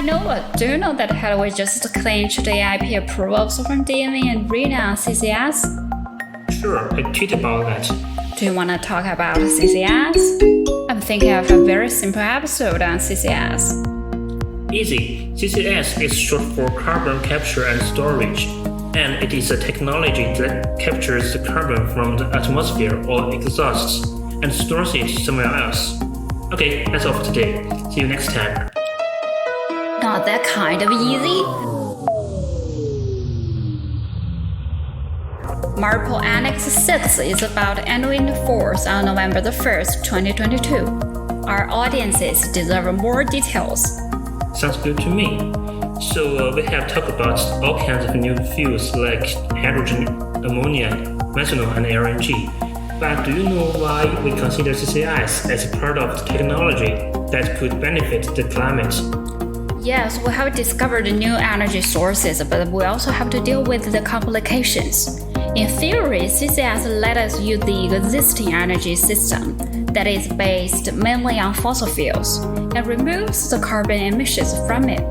Noah, do you know that Huawei just clinched the IP approvals from DNV and RINA on CCS? Sure, I tweet about that. Do you want to talk about CCS? I'm thinking of a very simple episode on CCS. Easy. CCS is short for carbon capture and storage, and it is a technology that captures the carbon from the atmosphere or exhausts and stores it somewhere else. Okay, that's all for today. See you next time. Not that kind of easy. MARPOL Annex 6 is about entering force on November 1st, 2022. Our audiences deserve more details. Sounds good to me. So we have talked about all kinds of new fuels like hydrogen, ammonia, methanol, and LNG. But do you know why we consider CCS as a part of the technology that could benefit the climate? Yes, we have discovered new energy sources, but we also have to deal with the complications. In theory, CCS let us use the existing energy system that is based mainly on fossil fuels and removes the carbon emissions from it.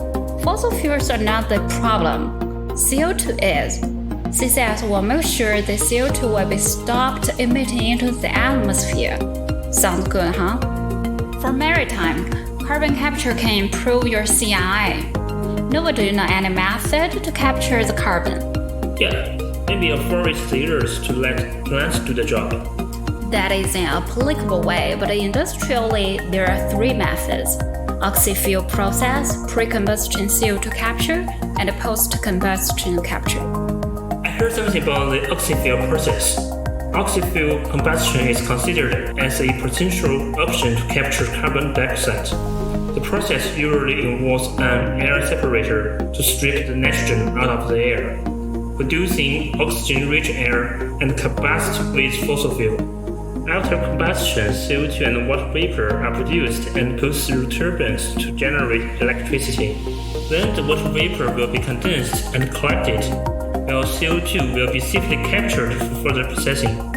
Fossil fuels are not the problem. CO2 is. CCS will make sure the CO2 will be stopped emitting into the atmosphere. Sounds good, huh? For maritime, carbon capture can improve your CII. Noah, do you know any method to capture the carbon? Yeah, maybe a forest leaders to let plants do the job. That is an applicable way, but industrially, there are three methods: oxy-fuel process, pre-combustion CO2 capture, and post-combustion capture. I heard something about the oxy-fuel process. Oxy-fuel combustion is considered as a potential option to capture carbon dioxide. The process usually involves an air separator to strip the nitrogen out of the air, producing oxygen-rich air and combust with fossil fuel. After combustion, CO2 and water vapor are produced and go through turbines to generate electricity. Then the water vapor will be condensed and collected, while CO2 will be safely captured for further processing.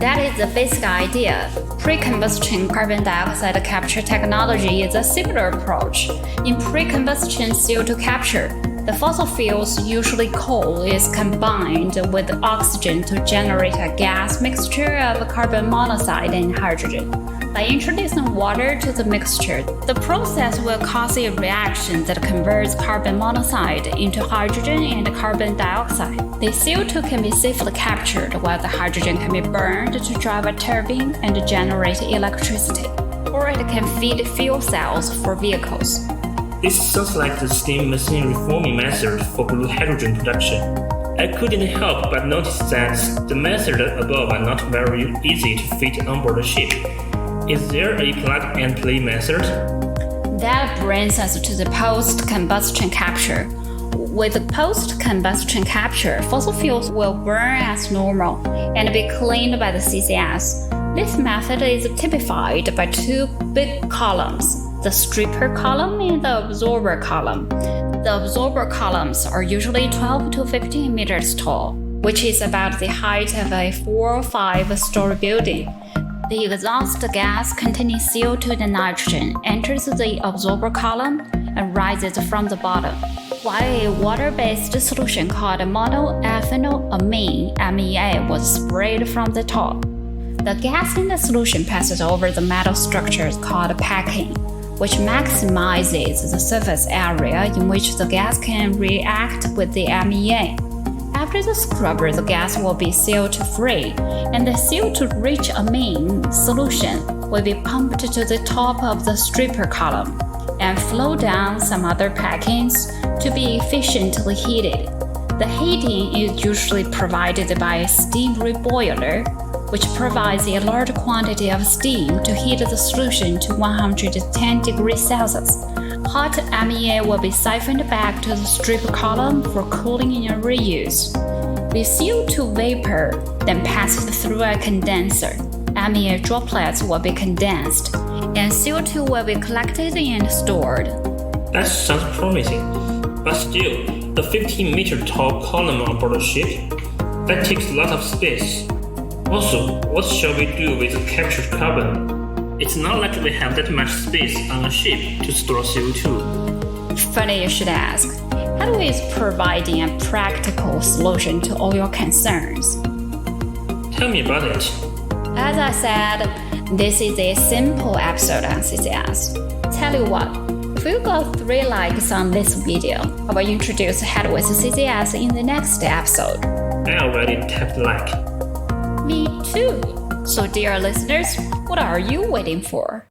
That is the basic idea. Pre-combustion carbon dioxide capture technology is a similar approach. In pre-combustion CO2 capture, the fossil fuels, usually coal, is combined with oxygen to generate a gas mixture of carbon monoxide and hydrogen. By introducing water to the mixture, the process will cause a reaction that converts carbon monoxide into hydrogen and carbon dioxide. The CO2 can be safely captured while the hydrogen can be burned to drive a turbine and generate electricity, or it can feed fuel cells for vehicles. This sounds like the steam machine reforming method for blue hydrogen production. I couldn't help but notice that the methods above are not very easy to fit onboard a ship. Is there a plug-and-play method? That brings us to the post-combustion capture. With post-combustion capture, fossil fuels will burn as normal and be cleaned by the CCS. This method is typified by two big columns: the stripper column and the absorber column. The absorber columns are usually 12 to 15 meters tall, which is about the height of a 4 or 5-story building. The exhaust gas containing CO2 and nitrogen enters the absorber column and rises from the bottom, while a water-based solution called monoethanolamine (MEA) was sprayed from the top. The gas in the solution passes over the metal structures called packing, which maximizes the surface area in which the gas can react with the MEA. After the scrubber, the gas will be CO2-free, and the CO2-rich amine solution will be pumped to the top of the stripper column and flow down some other packings to be efficiently heated. The heating is usually provided by a steam reboiler, which provides a large quantity of steam to heat the solution to 110 degrees Celsius. Hot MEA will be siphoned back to the stripper column for cooling and reuse. The CO2 vapor then passes through a condenser. MEA droplets will be condensed, and CO2 will be collected and stored. That sounds promising, but still, the 15-meter tall column on board a ship, that takes a lot of space. Also, what shall we do with the captured carbon? It's not like we have that much space on a ship to store CO2. Funny you should ask. Headway is providing a practical solution to all your concerns. Tell me about it. As I said, this is a simple episode on CCS. Tell you what, if you got 3 likes on this video, I will introduce Headway CCS in the next episode. I already tapped like. Me too. So dear listeners, what are you waiting for?